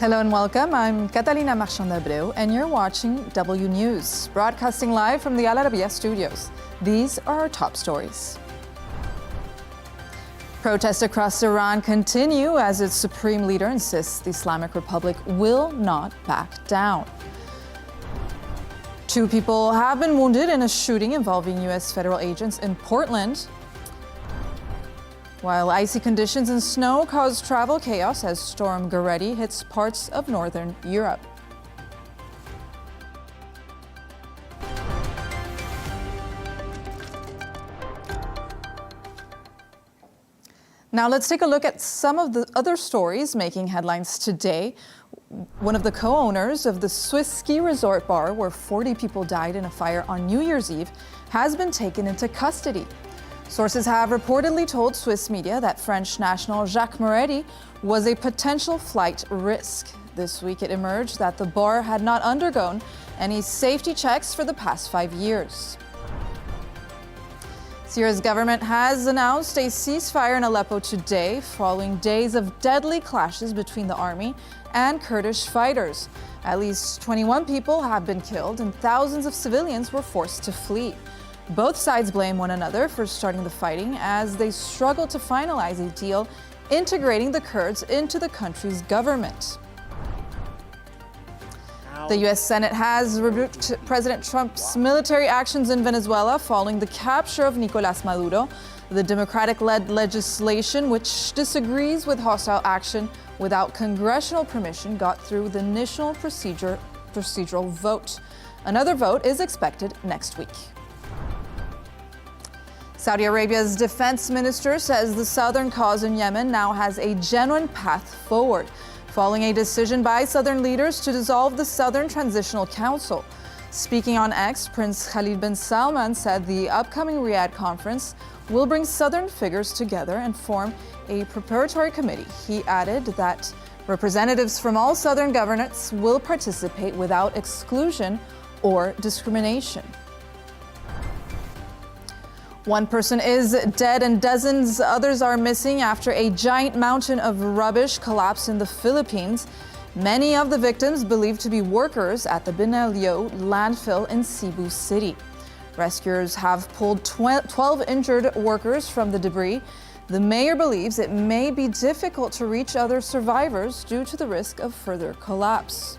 Hello and welcome. I'm Catalina Marchant de Abreu, and you're watching W News, broadcasting live from the Al Arabiya studios. These are our top stories. Protests across Iran continue as its supreme leader insists the Islamic Republic will not back down. 2 people have been wounded in a shooting involving U.S. federal agents in Portland. While icy conditions and snow cause travel chaos as Storm Goretti hits parts of northern Europe. Now let's take a look at some of the other stories making headlines today. One of the co-owners of the Swiss ski resort bar where 40 people died in a fire on New Year's Eve has been taken into custody. Sources have reportedly told Swiss media that French national Jacques Merezhko was a potential flight risk. This week it emerged that the bar had not undergone any safety checks for the past 5 years. Syria's government has announced a ceasefire in Aleppo today, following days of deadly clashes between the army and Kurdish fighters. At least 21 people have been killed and thousands of civilians were forced to flee. Both sides blame one another for starting the fighting as they struggle to finalize a deal integrating the Kurds into the country's government. The U.S. Senate has rebuked President Trump's military actions in Venezuela following the capture of Nicolás Maduro. The Democratic-led legislation, which disagrees with hostile action without congressional permission, got through the initial procedural vote. Another vote is expected next week. Saudi Arabia's defense minister says the southern cause in Yemen now has a genuine path forward, following a decision by southern leaders to dissolve the Southern Transitional Council. Speaking on X, Prince Khalid bin Salman said the upcoming Riyadh conference will bring southern figures together and form a preparatory committee. He added that representatives from all southern governorates will participate without exclusion or discrimination. One person is dead and dozens others are missing after a giant mountain of rubbish collapsed in the Philippines. Many of the victims believed to be workers at the Binelio landfill in Cebu City. Rescuers have pulled 12 injured workers from the debris. The mayor believes it may be difficult to reach other survivors due to the risk of further collapse.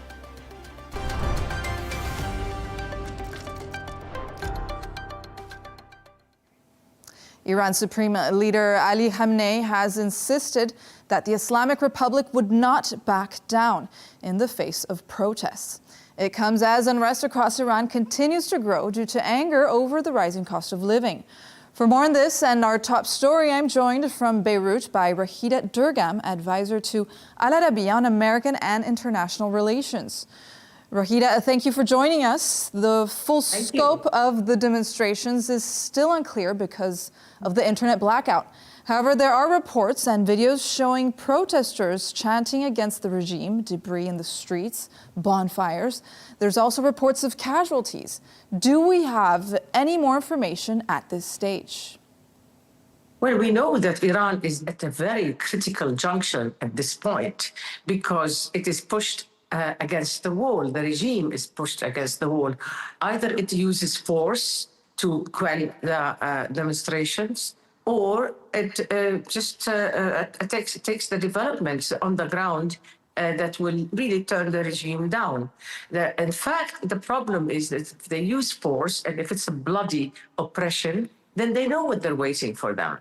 Iran's Supreme Leader Ali Khamenei has insisted that the Islamic Republic would not back down in the face of protests. It comes as unrest across Iran continues to grow due to anger over the rising cost of living. For more on this and our top story, I'm joined from Beirut by Rahida Durgam, advisor to Al Arabiya on American and international relations. Rahida, thank you for joining us. The full scope of the demonstrations is still unclear because of the internet blackout. However, there are reports and videos showing protesters chanting against the regime, debris in the streets, bonfires. There's also reports of casualties. Do we have any more information at this stage? Well, we know that Iran is at a very critical junction at this point because it is pushed against the wall. The regime is pushed against the wall. Either it uses force to quell the demonstrations, or it takes the developments on the ground that will really turn the regime down. In fact, the problem is that if they use force and if it's a bloody oppression, then they know what they're waiting for them.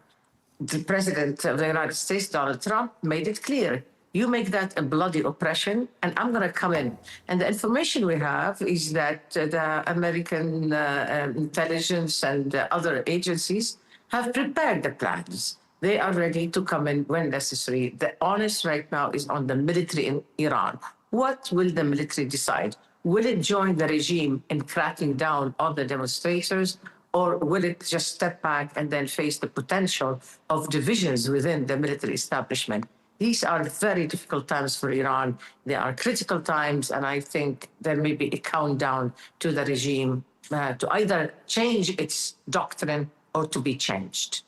The President of the United States, Donald Trump, made it clear. You make that a bloody oppression, and I'm going to come in. And the information we have is that the American intelligence and other agencies have prepared the plans. They are ready to come in when necessary. The onus right now is on the military in Iran. What will the military decide? Will it join the regime in cracking down on the demonstrators, or will it just step back and then face the potential of divisions within the military establishment? These are very difficult times for Iran. They are critical times, and I think there may be a countdown to the regime to either change its doctrine or to be changed.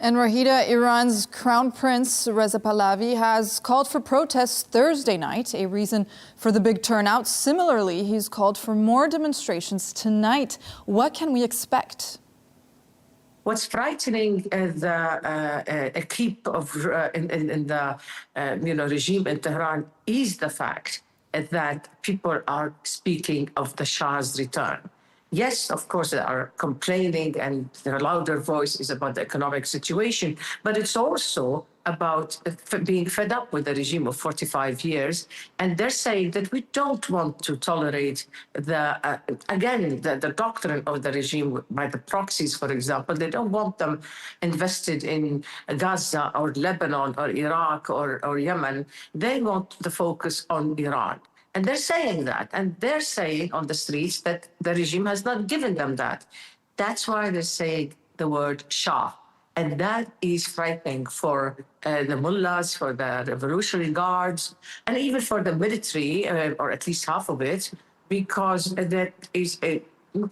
And Rahida, Iran's Crown Prince Reza Pahlavi has called for protests Thursday night, a reason for the big turnout. Similarly, he's called for more demonstrations tonight. What can we expect? What's frightening is a keep of in the regime in Tehran is the fact that people are speaking of the Shah's return. Yes, of course, they are complaining and their louder voice is about the economic situation, but it's also about being fed up with the regime of 45 years. And they're saying that we don't want to tolerate the doctrine of the regime by the proxies, for example. They don't want them invested in Gaza or Lebanon or Iraq or Yemen. They want the focus on Iran. And they're saying that. And they're saying on the streets that the regime has not given them that. That's why they're saying the word Shah. And that is frightening for the mullahs, for the Revolutionary Guards, and even for the military, or at least half of it, because that is a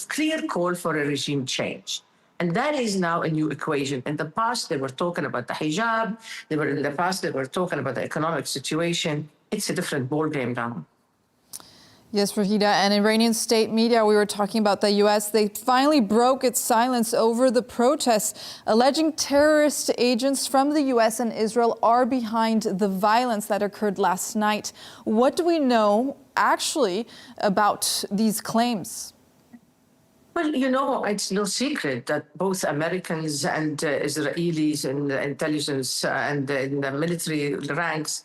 clear call for a regime change. And that is now a new equation. In the past, they were talking about the hijab. They were talking about the economic situation. It's a different ballgame now. Yes, Rahida, and Iranian state media, we were talking about the U.S., they finally broke its silence over the protests, alleging terrorist agents from the U.S. and Israel are behind the violence that occurred last night. What do we know actually about these claims? Well, it's no secret that both Americans and Israelis in the intelligence and in the military ranks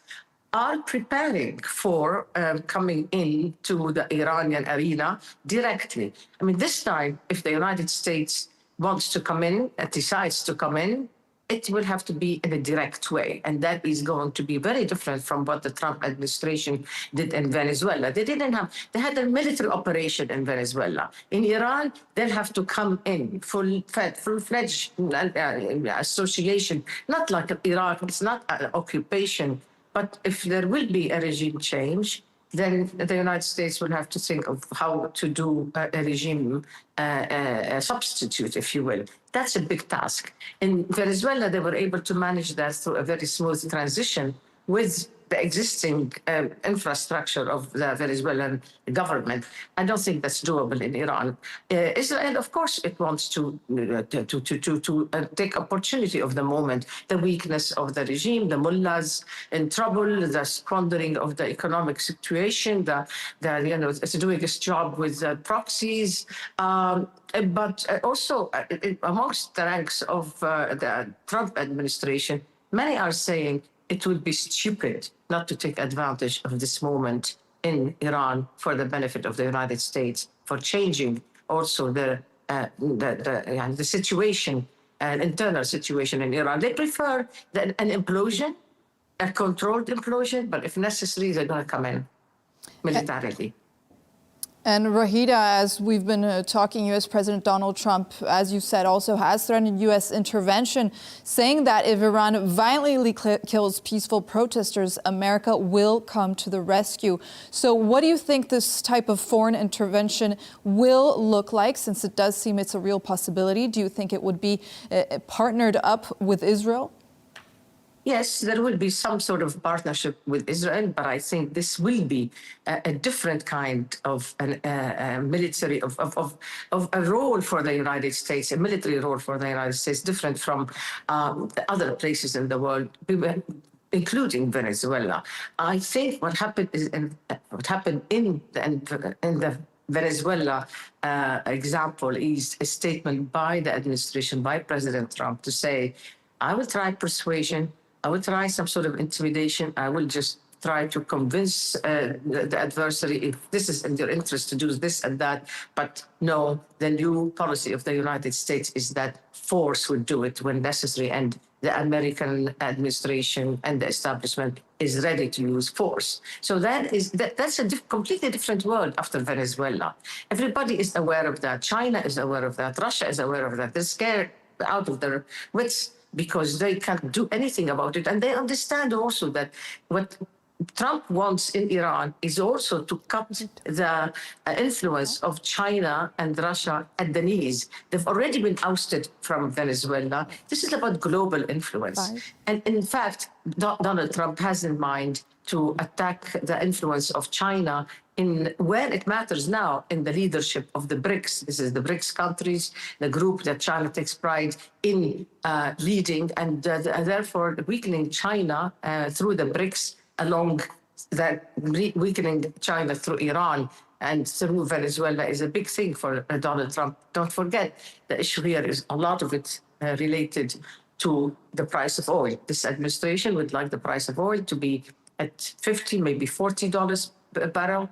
are preparing for coming into the Iranian arena directly. I mean, this time, if the United States wants to come in, decides to come in, it will have to be in a direct way. And that is going to be very different from what the Trump administration did in Venezuela. They had a military operation in Venezuela. In Iran, they'll have to come in full-fledged association, not like Iraq, it's not an occupation. But if there will be a regime change, then the United States will have to think of how to do a regime substitute, if you will. That's a big task. In Venezuela, they were able to manage that through a very smooth transition with the existing infrastructure of the Venezuelan government. I don't think that's doable in Iran. Israel, of course, it wants to take opportunity of the moment, the weakness of the regime, the mullahs in trouble, the squandering of the economic situation, it's doing its job with proxies. But also amongst the ranks of the Trump administration, many are saying it would be stupid not to take advantage of this moment in Iran for the benefit of the United States, for changing also the situation, an internal situation in Iran. They prefer an implosion, a controlled implosion, but if necessary, they're going to come in militarily. And Rahida, as we've been talking, U.S. President Donald Trump, as you said, also has threatened U.S. intervention, saying that if Iran violently kills peaceful protesters, America will come to the rescue. So what do you think this type of foreign intervention will look like, since it does seem it's a real possibility? Do you think it would be partnered up with Israel? Yes, there will be some sort of partnership with Israel, but I think this will be a different kind of military, of a role for the United States, a military role for the United States, different from the other places in the world, including Venezuela. I think what happened in the Venezuela example is a statement by the administration, by President Trump, to say, I will try persuasion, I will try some sort of intimidation. I will just try to convince the adversary if this is in their interest to do this and that. But no, the new policy of the United States is that force will do it when necessary. And the American administration and the establishment is ready to use force. So that's a completely different world after Venezuela. Everybody is aware of that. China is aware of that. Russia is aware of that. They're scared out of their wits, because they can't do anything about it. And they understand also that what Trump wants in Iran is also to cut the influence of China and Russia at the knees. They've already been ousted from Venezuela. This is about global influence. And in fact, Donald Trump has in mind to attack the influence of China in where it matters now, in the leadership of the BRICS. This is the BRICS countries, the group that China takes pride in leading, and therefore weakening China through the BRICS, along that weakening China through Iran and through Venezuela is a big thing for Donald Trump. Don't forget, the issue here is a lot of it related to the price of oil. This administration would like the price of oil to be at $50, maybe $40 a barrel.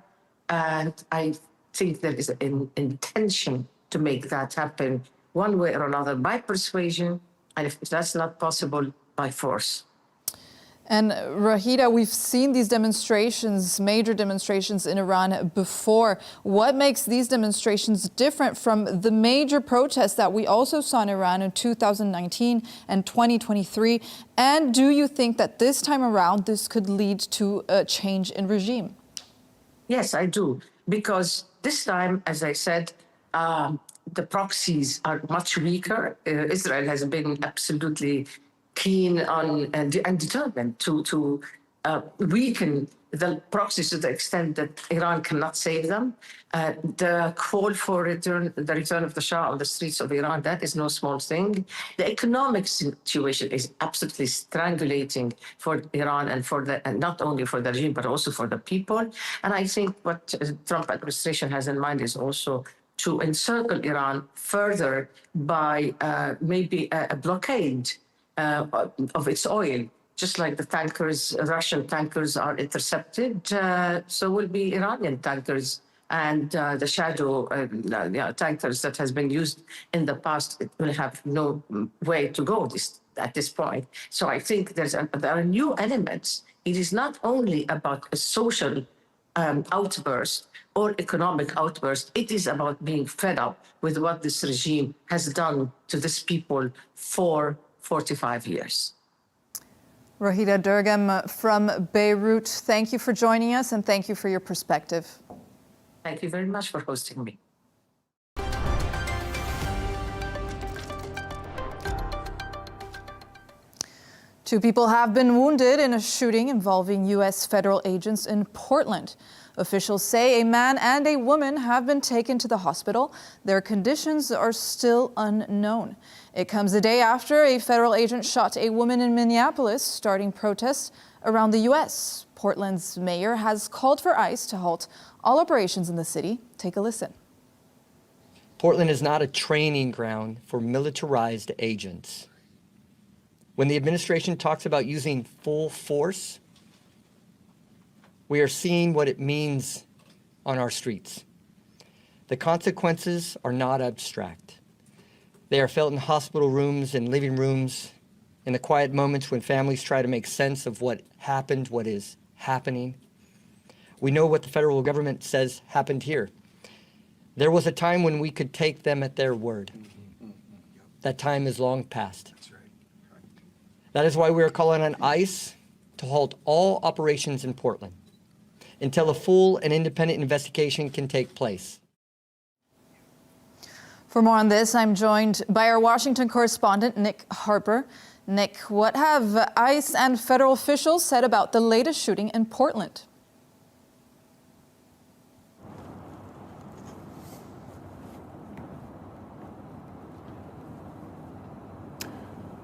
And I think there is an intention to make that happen one way or another by persuasion, and if that's not possible, by force. And Rahida, we've seen these demonstrations, major demonstrations in Iran before. What makes these demonstrations different from the major protests that we also saw in Iran in 2019 and 2023? And do you think that this time around this could lead to a change in regime? Yes, I do. Because this time, as I said, the proxies are much weaker. Israel has been absolutely keen on and determined to weaken the proxies to the extent that Iran cannot save them. The call for the return of the Shah on the streets of Iran, that is no small thing. The economic situation is absolutely strangulating for Iran and not only for the regime, but also for the people. And I think what the Trump administration has in mind is also to encircle Iran further by maybe a blockade of its oil. Just like the tankers, Russian tankers are intercepted, so will be Iranian tankers. And the shadow tankers that has been used in the past, it will have no way to go at this point. So I think there are new elements. It is not only about a social outburst or economic outburst. It is about being fed up with what this regime has done to this people for 45 years. Rahida Durgam from Beirut, thank you for joining us and thank you for your perspective. Thank you very much for hosting me. Two people have been wounded in a shooting involving U.S. federal agents in Portland. Officials say a man and a woman have been taken to the hospital. Their conditions are still unknown. It comes a day after a federal agent shot a woman in Minneapolis, starting protests around the U.S. Portland's mayor has called for ICE to halt all operations in the city. Take a listen. Portland is not a training ground for militarized agents. When the administration talks about using full force, we are seeing what it means on our streets. The consequences are not abstract. They are felt in hospital rooms and living rooms, in the quiet moments when families try to make sense of what happened, what is happening. We know what the federal government says happened here. There was a time when we could take them at their word. That time is long past. That is why we are calling on ICE to halt all operations in Portland until a full and independent investigation can take place. For more on this, I'm joined by our Washington correspondent, Nick Harper. Nick, what have ICE and federal officials said about the latest shooting in Portland?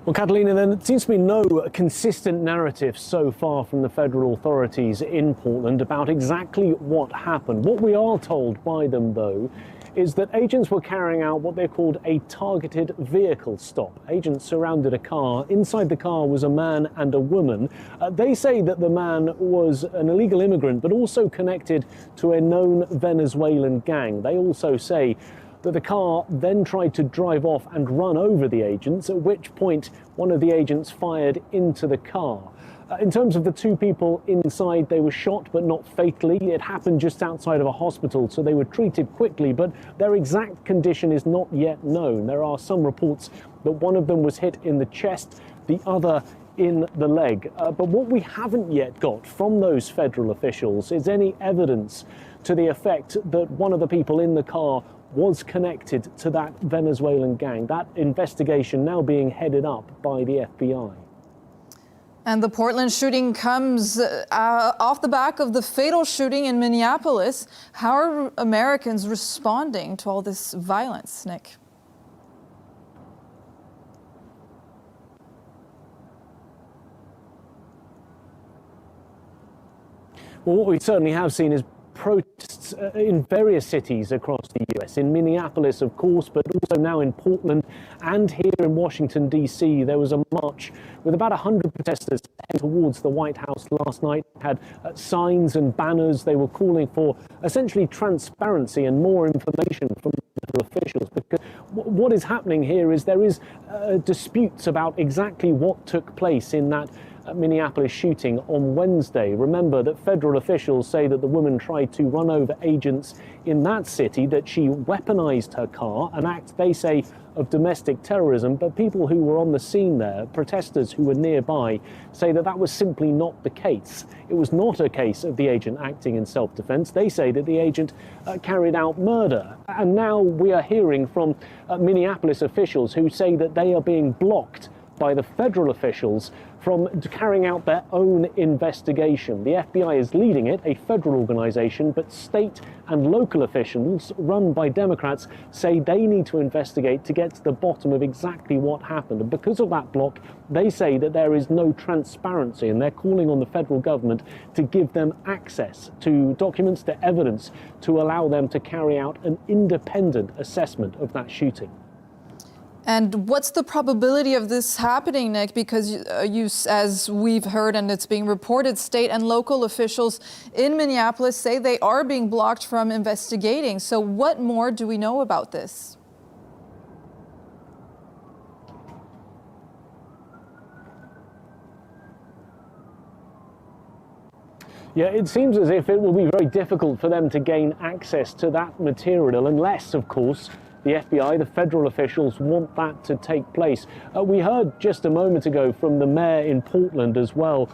Well, Catalina, there seems to be no consistent narrative so far from the federal authorities in Portland about exactly what happened. What we are told by them, though, is that agents were carrying out what they called a targeted vehicle stop. Agents surrounded a car. Inside the car was a man and a woman. They say that the man was an illegal immigrant, but also connected to a known Venezuelan gang. They also say that the car then tried to drive off and run over the agents, at which point one of the agents fired into the car. In terms of the two people inside, they were shot, but not fatally. It happened just outside of a hospital, so they were treated quickly, but their exact condition is not yet known. There are some reports that one of them was hit in the chest, the other in the leg. But what we haven't yet got from those federal officials is any evidence to the effect that one of the people in the car was connected to that Venezuelan gang. That investigation now being headed up by the FBI. And the Portland shooting comes off the back of the fatal shooting in Minneapolis. How are Americans responding to all this violence, Nick? Well, what we certainly have seen is protests in various cities across the US. In Minneapolis, of course, but also now in Portland and here in Washington, D.C. There was a march with about 100 protesters heading towards the White House last night. Had signs and banners. They were calling for essentially transparency and more information from officials, because what is happening here is there is disputes about exactly what took place in that Minneapolis shooting on Wednesday. Remember that federal officials say that the woman tried to run over agents in that city, that she weaponized her car, an act they say of domestic terrorism. But people who were on the scene there, protesters who were nearby, say that that was simply not the case. It was not a case of the agent acting in self-defense. They say that the agent carried out murder. And now we are hearing from Minneapolis officials who say that they are being blocked by the federal officials from carrying out their own investigation. The FBI is leading it, a federal organization, but state and local officials run by Democrats say they need to investigate to get to the bottom of exactly what happened. And because of that block, they say that there is no transparency, and they're calling on the federal government to give them access to documents, to evidence, to allow them to carry out an independent assessment of that shooting. And what's the probability of this happening, Nick? Because as we've heard and it's being reported, state and local officials in Minneapolis say they are being blocked from investigating. So what more do we know about this? Yeah, it seems as if it will be very difficult for them to gain access to that material unless, of course, the FBI, the federal officials, want that to take place. We heard just a moment ago from the mayor in Portland as well,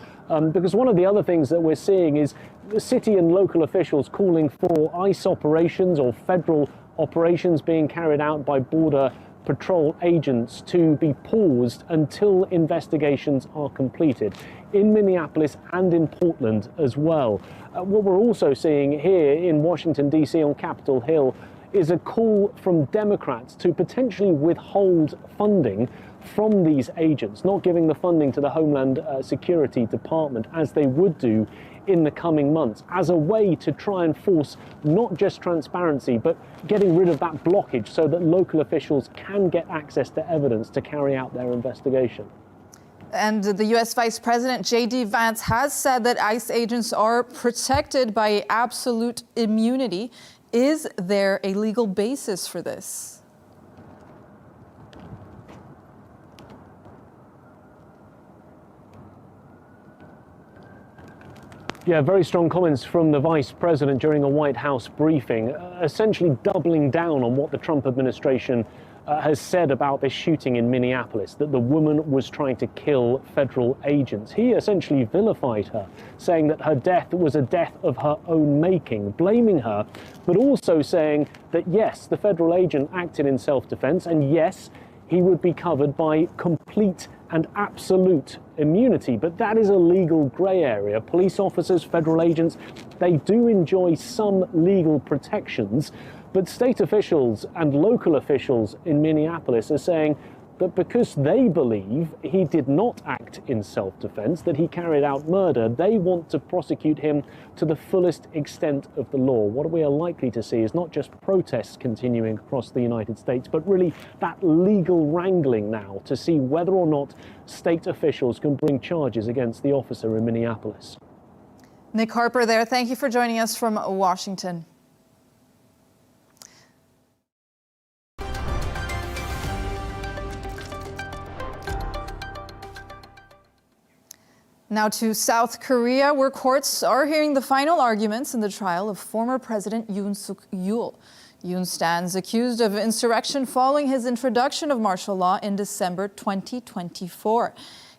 because one of the other things that we're seeing is the city and local officials calling for ICE operations or federal operations being carried out by Border Patrol agents to be paused until investigations are completed in Minneapolis and in Portland as well. What we're also seeing here in Washington, D.C. on Capitol Hill is a call from Democrats to potentially withhold funding from these agents, not giving the funding to the Homeland Security Department as they would do in the coming months, as a way to try and force not just transparency, but getting rid of that blockage so that local officials can get access to evidence to carry out their investigation. And the U.S. Vice President J.D. Vance has said that ICE agents are protected by absolute immunity. Is there a legal basis for this? Yeah, very strong comments from the Vice President during a White House briefing, essentially doubling down on what the Trump administration has said about this shooting in Minneapolis, that the woman was trying to kill federal agents. He essentially vilified her, saying that her death was a death of her own making, blaming her, but also saying that yes, the federal agent acted in self-defense, and yes, he would be covered by complete and absolute immunity. But that is a legal grey area. Police officers, federal agents, they do enjoy some legal protections. But state officials and local officials in Minneapolis are saying that because they believe he did not act in self-defense, that he carried out murder, they want to prosecute him to the fullest extent of the law. What we are likely to see is not just protests continuing across the United States, but really that legal wrangling now to see whether or not state officials can bring charges against the officer in Minneapolis. Nick Harper there. Thank you for joining us from Washington. Now to South Korea, where courts are hearing the final arguments in the trial of former President Yoon Suk-yeol. Yoon stands accused of insurrection following his introduction of martial law in December 2024.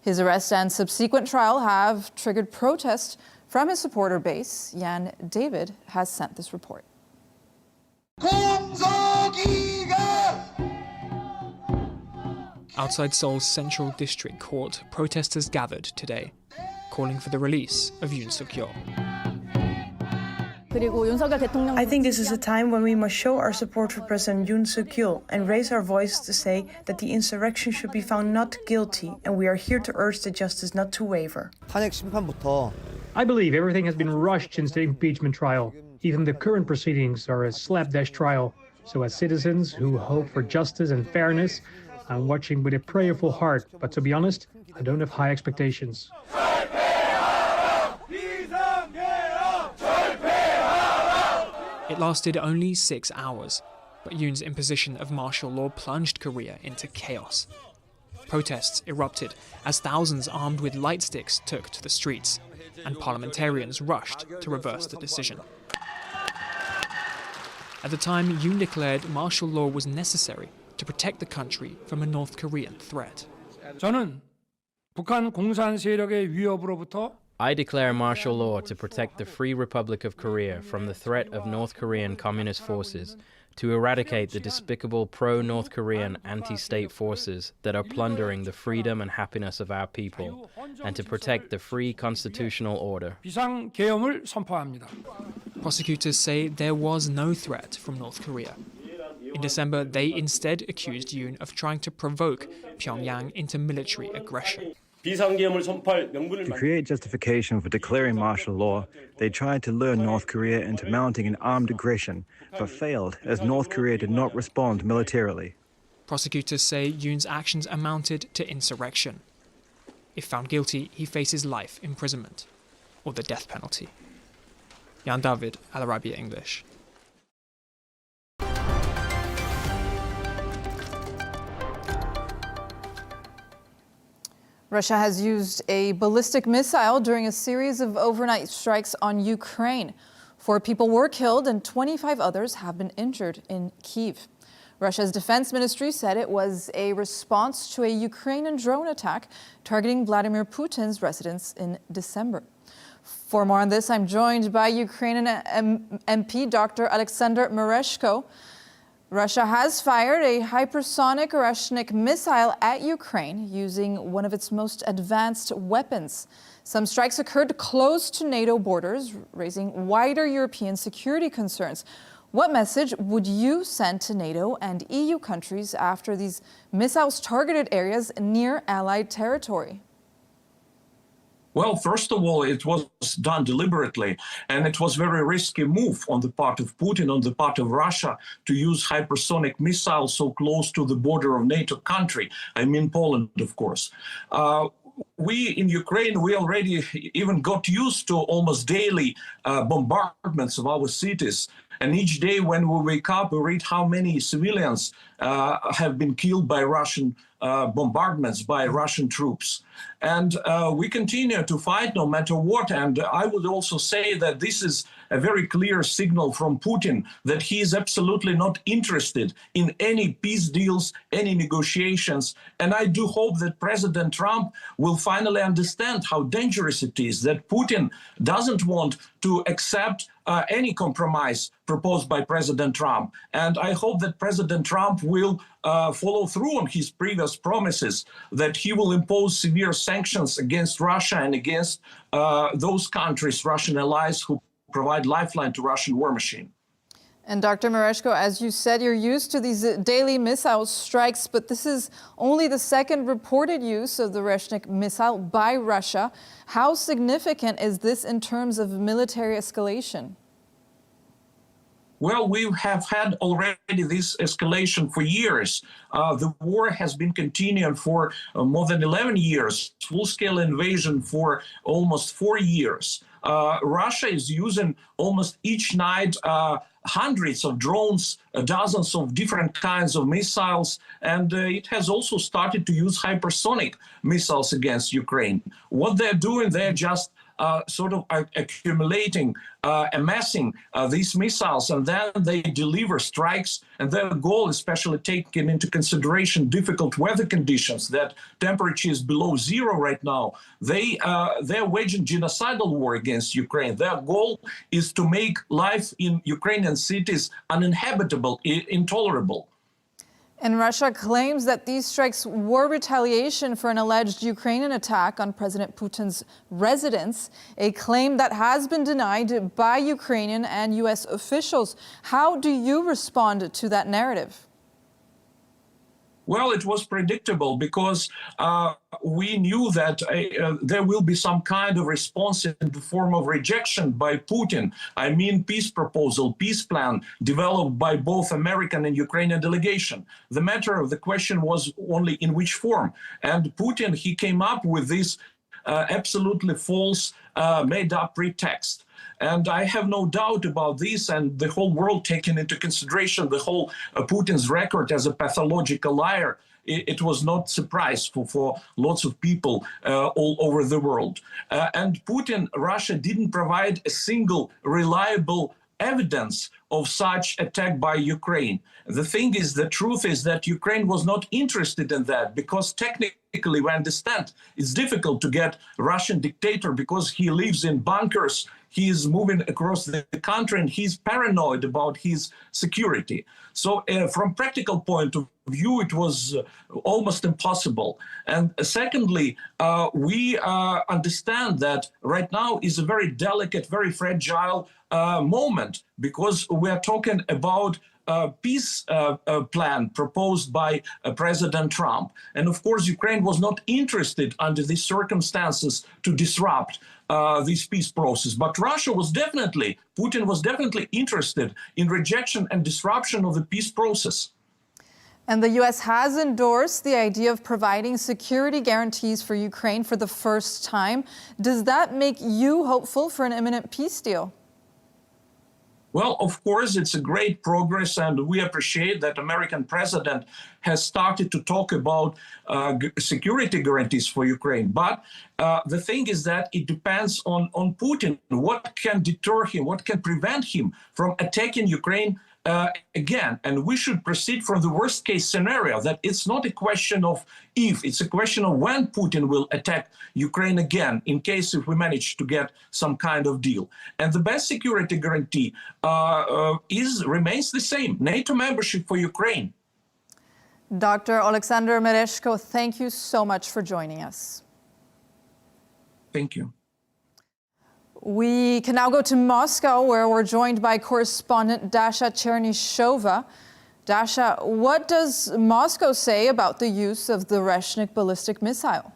His arrest and subsequent trial have triggered protest from his supporter base. Jan David has sent this report. Outside Seoul's Central District Court, protesters gathered today, calling for the release of Yoon Suk-yeol. I think this is a time when we must show our support for President Yoon Suk-yeol and raise our voice to say that the insurrection should be found not guilty, and we are here to urge the justice not to waver. I believe everything has been rushed since the impeachment trial. Even the current proceedings are a slapdash trial. So as citizens who hope for justice and fairness, I'm watching with a prayerful heart, but to be honest, I don't have high expectations. It lasted only 6 hours, but Yoon's imposition of martial law plunged Korea into chaos. Protests erupted as thousands armed with light sticks took to the streets, and parliamentarians rushed to reverse the decision. At the time, Yoon declared martial law was necessary to protect the country from a North Korean threat. 저는 북한 공산 세력의 위협으로부터 I declare martial law to protect the Free Republic of Korea from the threat of North Korean communist forces, to eradicate the despicable pro-North Korean anti-state forces that are plundering the freedom and happiness of our people, and to protect the free constitutional order. 비상계엄을 선포합니다. Prosecutors say there was no threat from North Korea. In December, they instead accused Yoon of trying to provoke Pyongyang into military aggression. To create justification for declaring martial law, they tried to lure North Korea into mounting an armed aggression, but failed as North Korea did not respond militarily. Prosecutors say Yoon's actions amounted to insurrection. If found guilty, he faces life imprisonment or the death penalty. Jan David, Al Arabiya English. Russia has used a ballistic missile during a series of overnight strikes on Ukraine. 4 people were killed and 25 others have been injured in Kyiv. Russia's defense ministry said it was a response to a Ukrainian drone attack targeting Vladimir Putin's residence in December. For more on this, I'm joined by Ukrainian MP Dr. Oleksandr Merezhko. Russia has fired a hypersonic Merezhko missile at Ukraine using one of its most advanced weapons. Some strikes occurred close to NATO borders, raising wider European security concerns. What message would you send to NATO and EU countries after these missiles targeted areas near Allied territory? Well, first of all, it was done deliberately, and it was a very risky move on the part of Putin, on the part of Russia, to use hypersonic missiles so close to the border of NATO country. I mean Poland, of course. We in Ukraine, we already even got used to almost daily bombardments of our cities. And each day when we wake up, we read how many civilians have been killed by Russian bombardments, by Russian troops. And we continue to fight no matter what. And I would also say that this is a very clear signal from Putin that he is absolutely not interested in any peace deals, any negotiations. And I do hope that President Trump will finally understand how dangerous it is, that Putin doesn't want to accept any compromise proposed by President Trump. And I hope that President Trump will follow through on his previous promises, that he will impose severe sanctions against Russia and against those countries, Russian allies, who provide lifeline to Russian war machine. And Dr. Merezhko, as you said, you're used to these daily missile strikes, but this is only the second reported use of the Merezhko missile by Russia. How significant is this in terms of military escalation? Well, we have had already this escalation for years. The war has been continuing for more than 11 years, full-scale invasion for almost 4 years. Russia is using almost each night hundreds of drones, dozens of different kinds of missiles, and it has also started to use hypersonic missiles against Ukraine. What they're doing, they're just sort of accumulating, amassing these missiles, and then they deliver strikes. And their goal, especially taking into consideration difficult weather conditions, that temperature is below zero right now, they're waging genocidal war against Ukraine. Their goal is to make life in Ukrainian cities uninhabitable, intolerable. And Russia claims that these strikes were retaliation for an alleged Ukrainian attack on President Putin's residence, a claim that has been denied by Ukrainian and U.S. officials. How do you respond to that narrative? Well, it was predictable because we knew that there will be some kind of response in the form of rejection by Putin. I mean, peace proposal, peace plan developed by both American and Ukrainian delegation. The matter of the question was only in which form. And Putin, he came up with this absolutely false, made-up pretext. And I have no doubt about this, and the whole world taking into consideration the whole Putin's record as a pathological liar. It was not surprise for lots of people all over the world. And Putin, Russia didn't provide a single reliable evidence of such attack by Ukraine. The thing is, the truth is that Ukraine was not interested in that because technically we understand it's difficult to get Russian dictator because he lives in bunkers, he is moving across the country and he's paranoid about his security. So from practical point of view, it was almost impossible. And secondly, we understand that right now is a very delicate, very fragile moment because we are talking about a peace plan proposed by President Trump. And of course, Ukraine was not interested under these circumstances to disrupt this peace process. But Russia was definitely, Putin was definitely interested in rejection and disruption of the peace process. And the U.S. has endorsed the idea of providing security guarantees for Ukraine for the first time. Does that make you hopeful for an imminent peace deal? Well, of course, it's a great progress, and we appreciate that American president has started to talk about security guarantees for Ukraine. But the thing is that it depends on Putin. What can deter him? What can prevent him from attacking Ukraine again? And we should proceed from the worst case scenario, that it's not a question of if, it's a question of when Putin will attack Ukraine again, in case if we manage to get some kind of deal. And the best security guarantee remains the same, NATO membership for Ukraine. Dr. Oleksandr Merezhko, thank you so much for joining us. Thank you. We can now go to Moscow, where we're joined by correspondent Dasha Chernyshova. Dasha, what does Moscow say about the use of the Merezhko ballistic missile?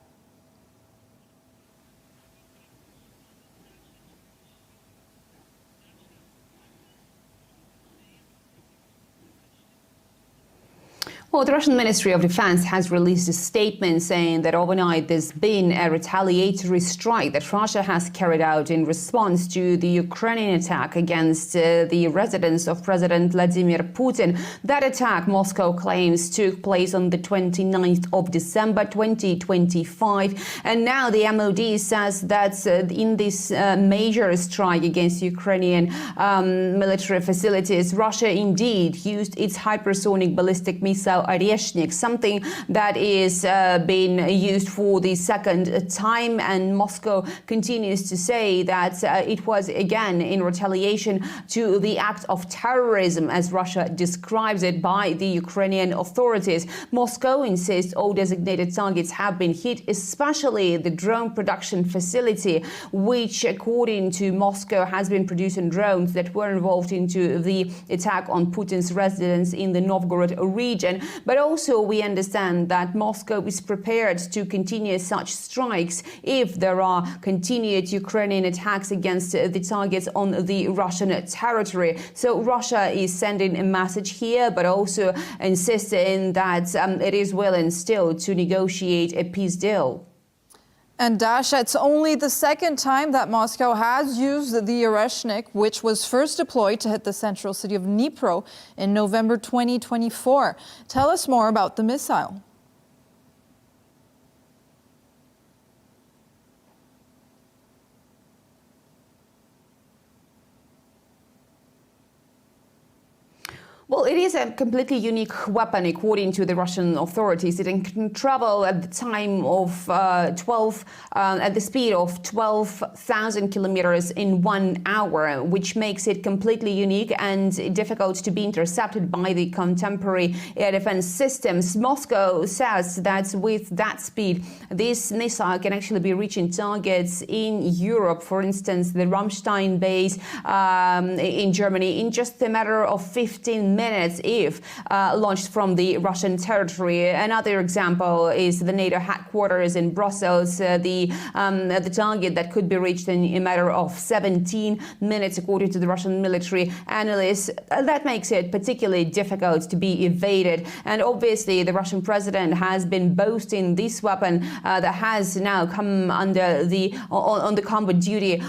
Well, the Russian Ministry of Defense has released a statement saying that overnight there's been a retaliatory strike that Russia has carried out in response to the Ukrainian attack against the residence of President Vladimir Putin. That attack, Moscow claims, took place on the 29th of December 2025. And now the MOD says that in this major strike against Ukrainian military facilities, Russia indeed used its hypersonic ballistic missile Merezhko, something that is being used for the second time, and Moscow continues to say that it was again in retaliation to the act of terrorism, as Russia describes it, by the Ukrainian authorities. Moscow insists all designated targets have been hit, especially the drone production facility, which, according to Moscow, has been producing drones that were involved into the attack on Putin's residence in the Novgorod region. But also we understand that Moscow is prepared to continue such strikes if there are continued Ukrainian attacks against the targets on the Russian territory. So Russia is sending a message here, but also insisting that it is willing still to negotiate a peace deal. And Dasha, it's only the second time that Moscow has used the Merezhko, which was first deployed to hit the central city of Dnipro in November 2024. Tell us more about the missile. Well, it is a completely unique weapon, according to the Russian authorities. It can travel at the time of at the speed of 12,000 kilometers in 1 hour, which makes it completely unique and difficult to be intercepted by the contemporary air defense systems. Moscow says that with that speed, this missile can actually be reaching targets in Europe, for instance, the Ramstein base in Germany, in just a matter of 15 minutes if launched from the Russian territory. Another example is the NATO headquarters in Brussels, the target that could be reached in a matter of 17 minutes, according to the Russian military analysts. That makes it particularly difficult to be evaded. And obviously, the Russian president has been boasting this weapon that has now come under on the combat duty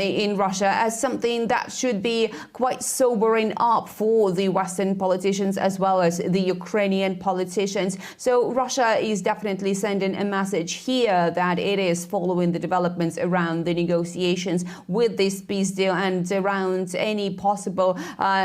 in Russia as something that should be quite sobering up for the Western politicians as well as the Ukrainian politicians. So Russia is definitely sending a message here that it is following the developments around the negotiations with this peace deal and around any possible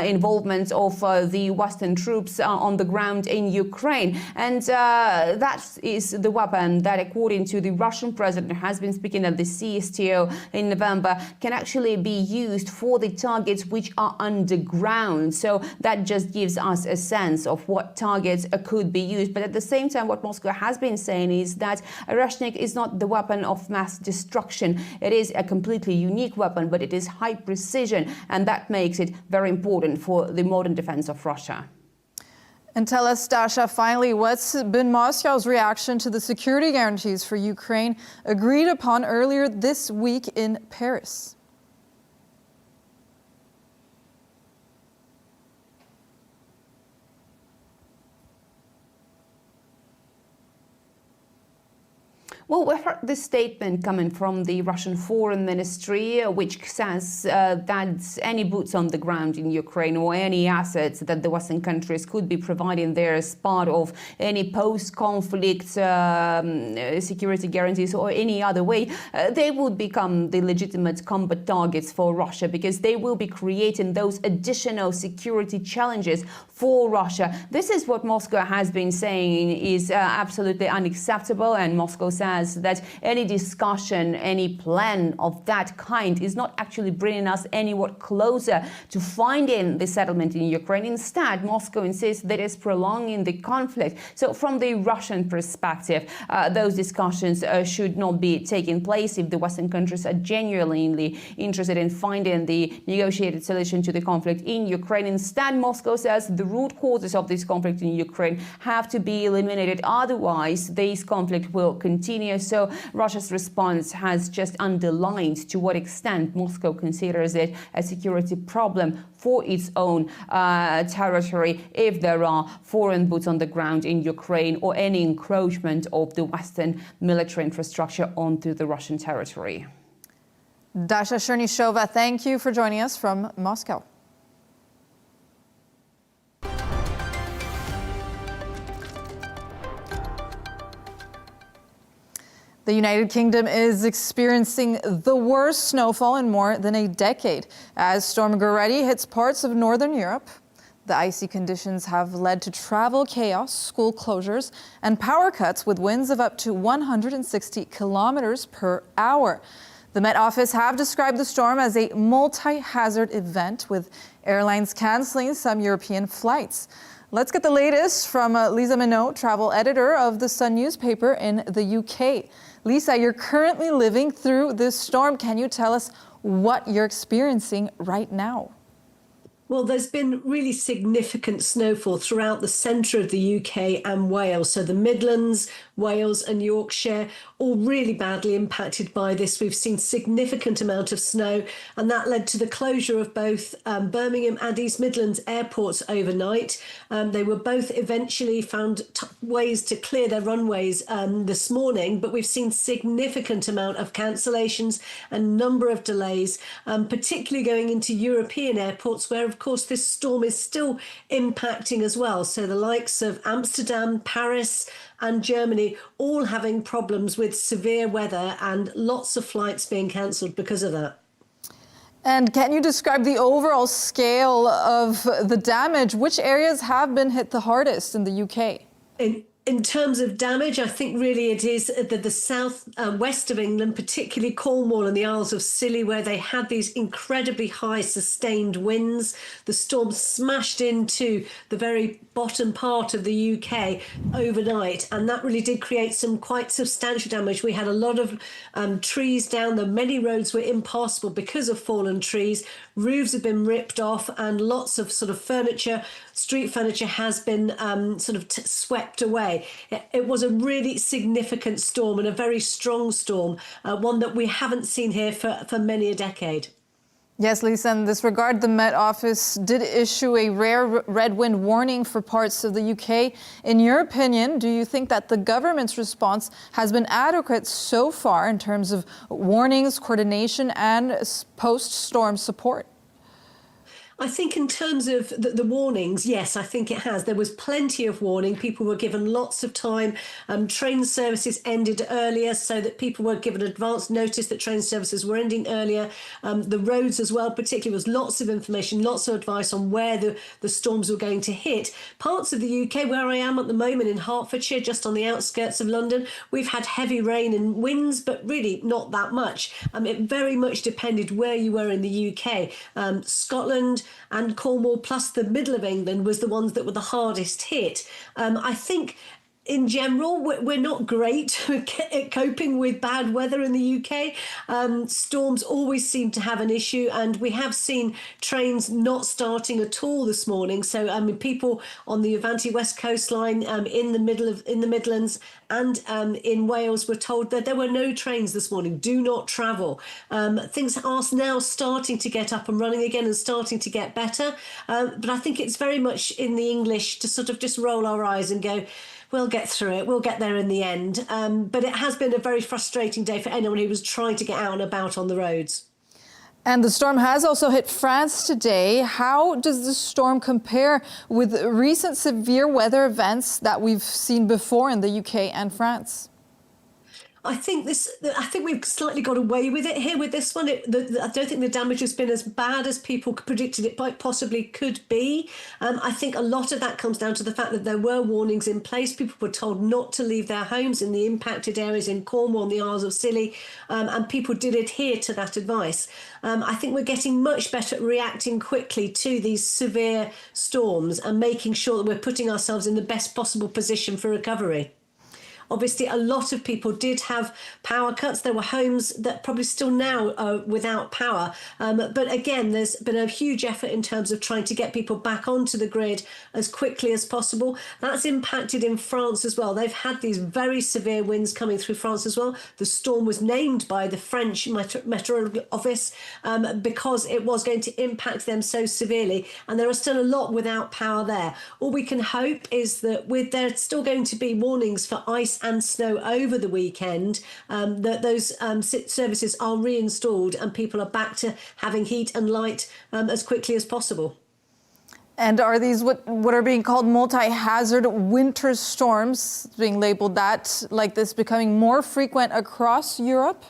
involvement of the Western troops on the ground in Ukraine. And that is the weapon that, according to the Russian president, has been speaking at the CSTO in November, can actually be used for the targets which are underground. So that just gives us a sense of what targets could be used. But at the same time, what Moscow has been saying is that Merezhko is not the weapon of mass destruction. It is a completely unique weapon, but it is high precision, and that makes it very important for the modern defense of Russia. And tell us, Dasha, finally, what's been Moscow's reaction to the security guarantees for Ukraine agreed upon earlier this week in Paris? Well, we've heard this statement coming from the Russian Foreign Ministry, which says that any boots on the ground in Ukraine or any assets that the Western countries could be providing there as part of any post-conflict security guarantees or any other way, they would become the legitimate combat targets for Russia, because they will be creating those additional security challenges for Russia. This is what Moscow has been saying is absolutely unacceptable, and Moscow says that any discussion, any plan of that kind is not actually bringing us anywhere closer to finding the settlement in Ukraine. Instead, Moscow insists that it's prolonging the conflict. So from the Russian perspective, those discussions should not be taking place if the Western countries are genuinely interested in finding the negotiated solution to the conflict in Ukraine. Instead, Moscow says the root causes of this conflict in Ukraine have to be eliminated. Otherwise, this conflict will continue. So Russia's response has just underlined to what extent Moscow considers it a security problem for its own territory if there are foreign boots on the ground in Ukraine or any encroachment of the Western military infrastructure onto the Russian territory. Dasha Chernyshyova, thank you for joining us from Moscow. The United Kingdom is experiencing the worst snowfall in more than a decade as Storm Gerety hits parts of northern Europe. The icy conditions have led to travel chaos, school closures, and power cuts with winds of up to 160 kilometers per hour. The Met Office have described the storm as a multi-hazard event, with airlines canceling some European flights. Let's get the latest from Lisa Minot, travel editor of the Sun newspaper in the UK. Lisa, you're currently living through this storm. Can you tell us what you're experiencing right now? Well, there's been really significant snowfall throughout the centre of the UK and Wales. So the Midlands, Wales and Yorkshire, all really badly impacted by this. We've seen significant amount of snow, and that led to the closure of both Birmingham and East Midlands airports overnight. They were both eventually found ways to clear their runways this morning, but we've seen significant amount of cancellations and number of delays, particularly going into European airports where, of course, this storm is still impacting as well. So the likes of Amsterdam, Paris and Germany all having problems with severe weather and lots of flights being cancelled because of that. And can you describe the overall scale of the damage? Which areas have been hit the hardest in the UK? In terms of damage, I think really it is the south west of England, particularly Cornwall and the Isles of Scilly, where they had these incredibly high sustained winds. The storm smashed into the very bottom part of the UK overnight, and that really did create some quite substantial damage. We had a lot of trees down there. Many roads were impassable because of fallen trees. Roofs have been ripped off, and lots of sort of furniture, street furniture, has been swept away. It was a really significant storm and a very strong storm, one that we haven't seen here for many a decade. Yes, Lisa, in this regard, the Met Office did issue a rare red wind warning for parts of the UK. In your opinion, do you think that the government's response has been adequate so far in terms of warnings, coordination, and post-storm support? I think in terms of the warnings, yes, I think it has. There was plenty of warning. People were given lots of time. Train services ended earlier so that people were given advance notice that train services were ending earlier. The roads as well, particularly, was lots of information, lots of advice on where the storms were going to hit. Parts of the UK, where I am at the moment in Hertfordshire, just on the outskirts of London, we've had heavy rain and winds, but really not that much. It very much depended where you were in the UK. Scotland and Cornwall, plus the middle of England, was the ones that were the hardest hit. I think in general, we're not great at coping with bad weather in the UK. Storms always seem to have an issue, and we have seen trains not starting at all this morning. So, people on the Avanti West coastline in the Midlands and in Wales were told that there were no trains this morning. Do not travel. Things are now starting to get up and running again and starting to get better. But I think it's very much in the English to sort of just roll our eyes and go, we'll get through it. We'll get there in the end. But it has been a very frustrating day for anyone who was trying to get out and about on the roads. And the storm has also hit France today. How does the storm compare with recent severe weather events that we've seen before in the UK and France? I think we've slightly got away with it here with this one. I don't think the damage has been as bad as people predicted it possibly could be. I think a lot of that comes down to the fact that there were warnings in place. People were told not to leave their homes in the impacted areas in Cornwall and the Isles of Scilly, and people did adhere to that advice. I think we're getting much better at reacting quickly to these severe storms and making sure that we're putting ourselves in the best possible position for recovery. Obviously, a lot of people did have power cuts. There were homes that probably still now are without power. But again, there's been a huge effort in terms of trying to get people back onto the grid as quickly as possible. That's impacted in France as well. They've had these very severe winds coming through France as well. The storm was named by the French Meteorological Office because it was going to impact them so severely. And there are still a lot without power there. All we can hope is that there's still going to be warnings for ice and snow over the weekend, that those services are reinstalled and people are back to having heat and light as quickly as possible. And are these what are being called multi-hazard winter storms, being labeled that, like this, becoming more frequent across Europe?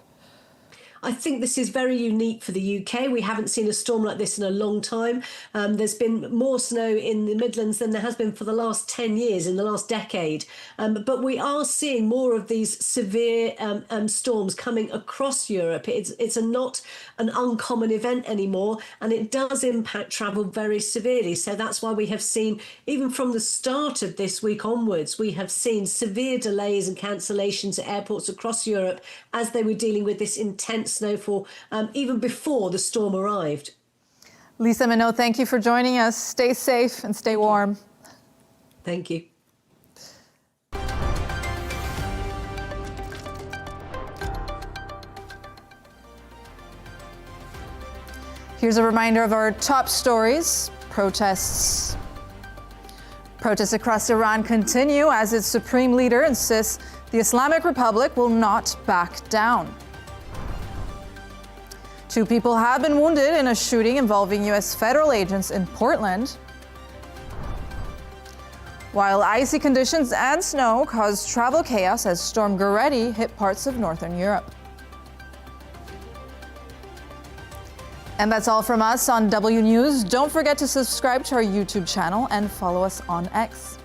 I think this is very unique for the UK. We haven't seen a storm like this in a long time. There's been more snow in the Midlands than there has been for the last 10 years, in the last decade. But we are seeing more of these severe storms coming across Europe. It's not an uncommon event anymore, and it does impact travel very severely. So that's why we have seen, even from the start of this week onwards, we have seen severe delays and cancellations at airports across Europe as they were dealing with this intense snowfall even before the storm arrived. Lisa Minot, thank you for joining us. Stay safe and stay warm. Thank you. Here's a reminder of our top stories. Protests across Iran continue as its supreme leader insists the Islamic Republic will not back down. 2 people have been wounded in a shooting involving U.S. federal agents in Portland. While icy conditions and snow caused travel chaos as Storm Goretti hit parts of northern Europe. And that's all from us on W News. Don't forget to subscribe to our YouTube channel and follow us on X.